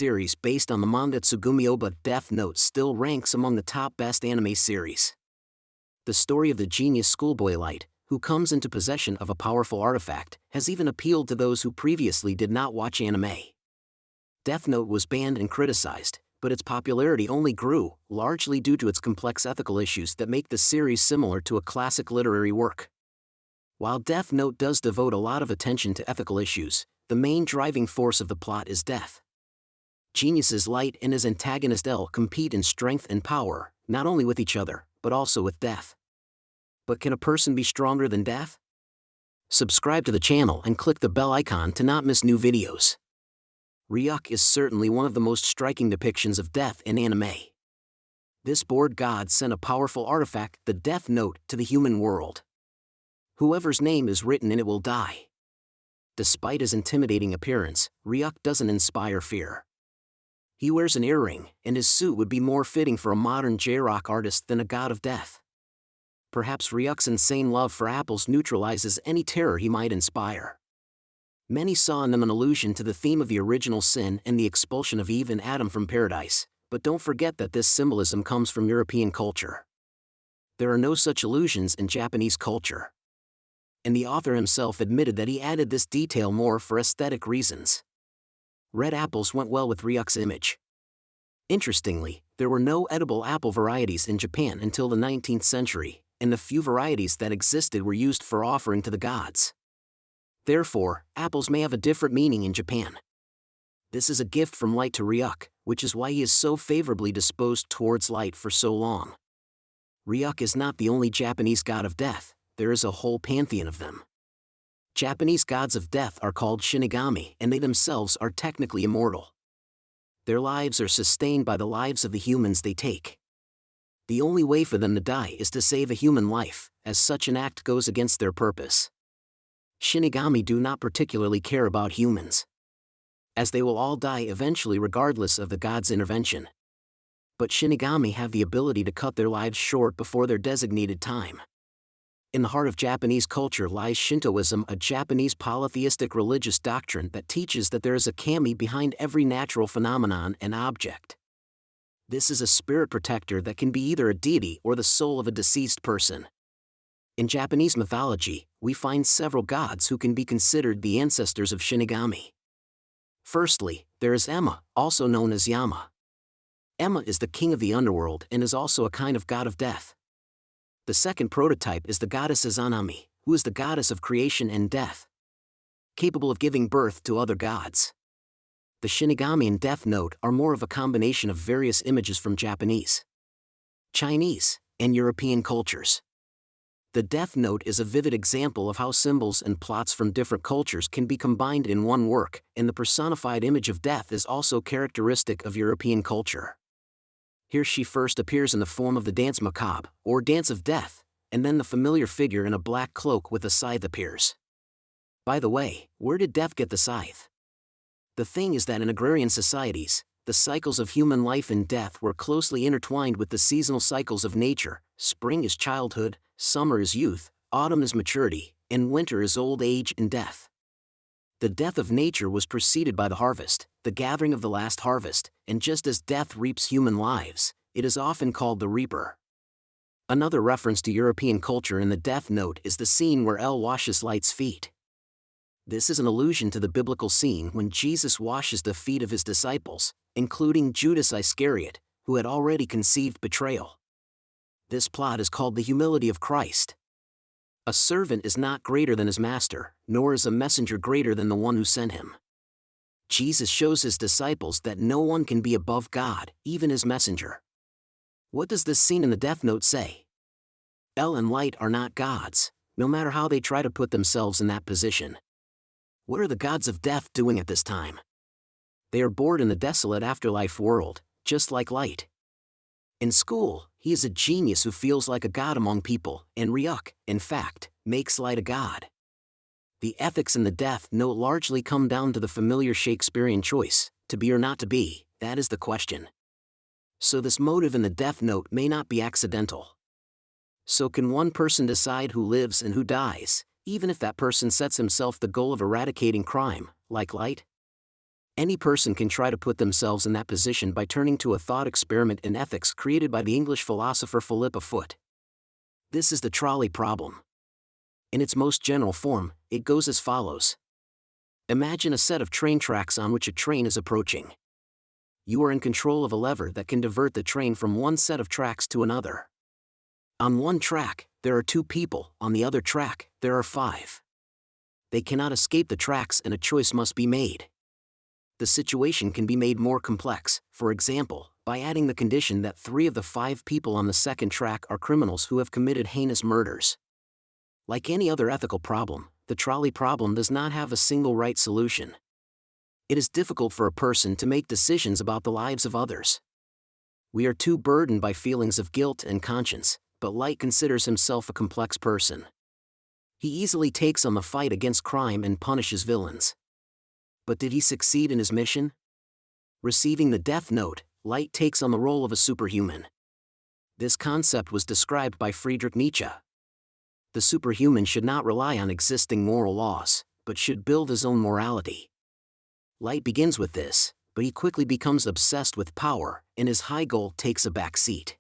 series based on the manga Tsugumi Oba Death Note still ranks among the top best anime series. The story of the genius schoolboy Light, who comes into possession of a powerful artifact, has even appealed to those who previously did not watch anime. Death Note was banned and criticized, but its popularity only grew, largely due to its complex ethical issues that make the series similar to a classic literary work. While Death Note does devote a lot of attention to ethical issues, the main driving force of the plot is death. Geniuses Light and his antagonist L compete in strength and power, not only with each other, but also with death. But can a person be stronger than death? Subscribe to the channel and click the bell icon to not miss new videos. Ryuk is certainly one of the most striking depictions of death in anime. This bored god sent a powerful artifact, the Death Note, to the human world. Whoever's name is written in it will die. Despite his intimidating appearance, Ryuk doesn't inspire fear. He wears an earring, and his suit would be more fitting for a modern J-rock artist than a god of death. Perhaps Ryuk's insane love for apples neutralizes any terror he might inspire. Many saw in them an allusion to the theme of the original sin and the expulsion of Eve and Adam from paradise, but don't forget that this symbolism comes from European culture. There are no such allusions in Japanese culture. And the author himself admitted that he added this detail more for aesthetic reasons. Red apples went well with Ryuk's image. Interestingly, there were no edible apple varieties in Japan until the 19th century, and the few varieties that existed were used for offering to the gods. Therefore, apples may have a different meaning in Japan. This is a gift from Light to Ryuk, which is why he is so favorably disposed towards Light for so long. Ryuk is not the only Japanese god of death, there is a whole pantheon of them. Japanese gods of death are called Shinigami, and they themselves are technically immortal. Their lives are sustained by the lives of the humans they take. The only way for them to die is to save a human life, as such an act goes against their purpose. Shinigami do not particularly care about humans, as they will all die eventually regardless of the god's intervention. But Shinigami have the ability to cut their lives short before their designated time. In the heart of Japanese culture lies Shintoism, a Japanese polytheistic religious doctrine that teaches that there is a kami behind every natural phenomenon and object. This is a spirit protector that can be either a deity or the soul of a deceased person. In Japanese mythology, we find several gods who can be considered the ancestors of Shinigami. Firstly, there is Emma, also known as Yama. Emma is the king of the underworld and is also a kind of god of death. The second prototype is the goddess Izanami, who is the goddess of creation and death, capable of giving birth to other gods. The Shinigami in Death Note are more of a combination of various images from Japanese, Chinese, and European cultures. The Death Note is a vivid example of how symbols and plots from different cultures can be combined in one work, and the personified image of death is also characteristic of European culture. Here she first appears in the form of the Dance Macabre, or Dance of Death, and then the familiar figure in a black cloak with a scythe appears. By the way, where did death get the scythe? The thing is that in agrarian societies, the cycles of human life and death were closely intertwined with the seasonal cycles of nature. Spring is childhood, summer is youth, autumn is maturity, and winter is old age and death. The death of nature was preceded by the harvest, the gathering of the last harvest, and just as death reaps human lives, it is often called the reaper. Another reference to European culture in the Death Note is the scene where L washes Light's feet. This is an allusion to the biblical scene when Jesus washes the feet of his disciples, including Judas Iscariot, who had already conceived betrayal. This plot is called the humility of Christ. A servant is not greater than his master, nor is a messenger greater than the one who sent him. Jesus shows his disciples that no one can be above God, even his messenger. What does this scene in the Death Note say? L and Light are not gods, no matter how they try to put themselves in that position. What are the gods of death doing at this time? They are bored in the desolate afterlife world, just like Light. In school, he is a genius who feels like a god among people, and Ryuk, in fact, makes Light a god. The ethics in the Death Note largely come down to the familiar Shakespearean choice, to be or not to be, that is the question. So this motive in the Death Note may not be accidental. So can one person decide who lives and who dies, even if that person sets himself the goal of eradicating crime, like Light? Any person can try to put themselves in that position by turning to a thought experiment in ethics created by the English philosopher Philip Foot. This is the trolley problem. In its most general form, it goes as follows. Imagine a set of train tracks on which a train is approaching. You are in control of a lever that can divert the train from one set of tracks to another. On one track, there are 2 people, on the other track, there are 5. They cannot escape the tracks and a choice must be made. The situation can be made more complex, for example, by adding the condition that 3 of the 5 people on the second track are criminals who have committed heinous murders. Like any other ethical problem, the trolley problem does not have a single right solution. It is difficult for a person to make decisions about the lives of others. We are too burdened by feelings of guilt and conscience, but Light considers himself a complex person. He easily takes on the fight against crime and punishes villains. But did he succeed in his mission? Receiving the Death Note, Light takes on the role of a superhuman. This concept was described by Friedrich Nietzsche. The superhuman should not rely on existing moral laws, but should build his own morality. Light begins with this, but he quickly becomes obsessed with power, and his high goal takes a back seat.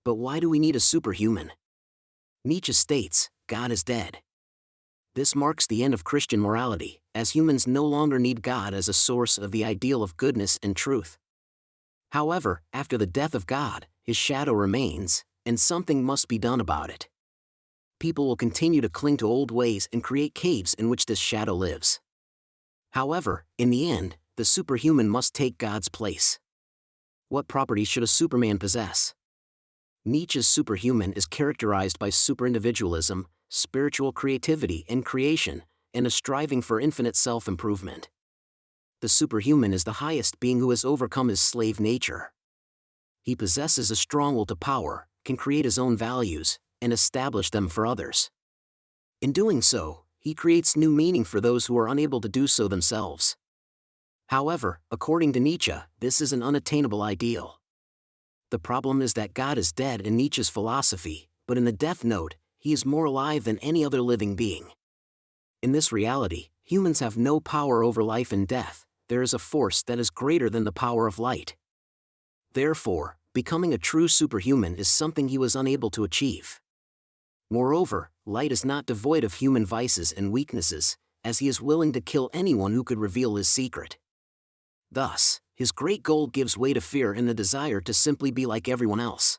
But why do we need a superhuman? Nietzsche states, God is dead. This marks the end of Christian morality, as humans no longer need God as a source of the ideal of goodness and truth. However, after the death of God, his shadow remains, and something must be done about it. People will continue to cling to old ways and create caves in which this shadow lives. However, in the end, the superhuman must take God's place. What properties should a Superman possess? Nietzsche's superhuman is characterized by superindividualism, spiritual creativity and creation, and a striving for infinite self-improvement. The superhuman is the highest being who has overcome his slave nature. He possesses a strong will to power, can create his own values, and establish them for others. In doing so, he creates new meaning for those who are unable to do so themselves. However, according to Nietzsche, this is an unattainable ideal. The problem is that God is dead in Nietzsche's philosophy, but in the Death Note, he is more alive than any other living being. In this reality, humans have no power over life and death. There is a force that is greater than the power of light. Therefore, becoming a true superhuman is something he was unable to achieve. Moreover, Light is not devoid of human vices and weaknesses, as he is willing to kill anyone who could reveal his secret. Thus, his great goal gives way to fear and the desire to simply be like everyone else.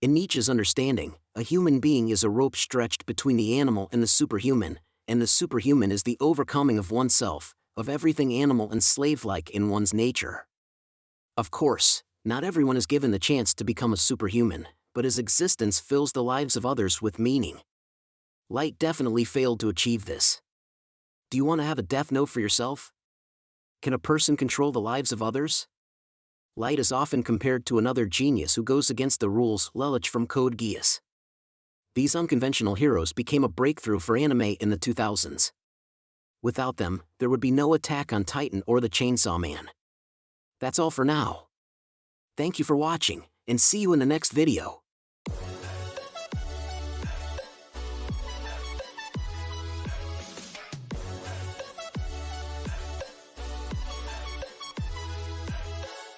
In Nietzsche's understanding, a human being is a rope stretched between the animal and the superhuman, and the superhuman is the overcoming of oneself, of everything animal and slave-like in one's nature. Of course, not everyone is given the chance to become a superhuman, but his existence fills the lives of others with meaning. Light definitely failed to achieve this. Do you want to have a death note for yourself? Can a person control the lives of others? Light is often compared to another genius who goes against the rules, Lelouch from Code Geass. These unconventional heroes became a breakthrough for anime in the 2000s. Without them, there would be no Attack on Titan or the Chainsaw Man. That's all for now. Thank you for watching, and see you in the next video.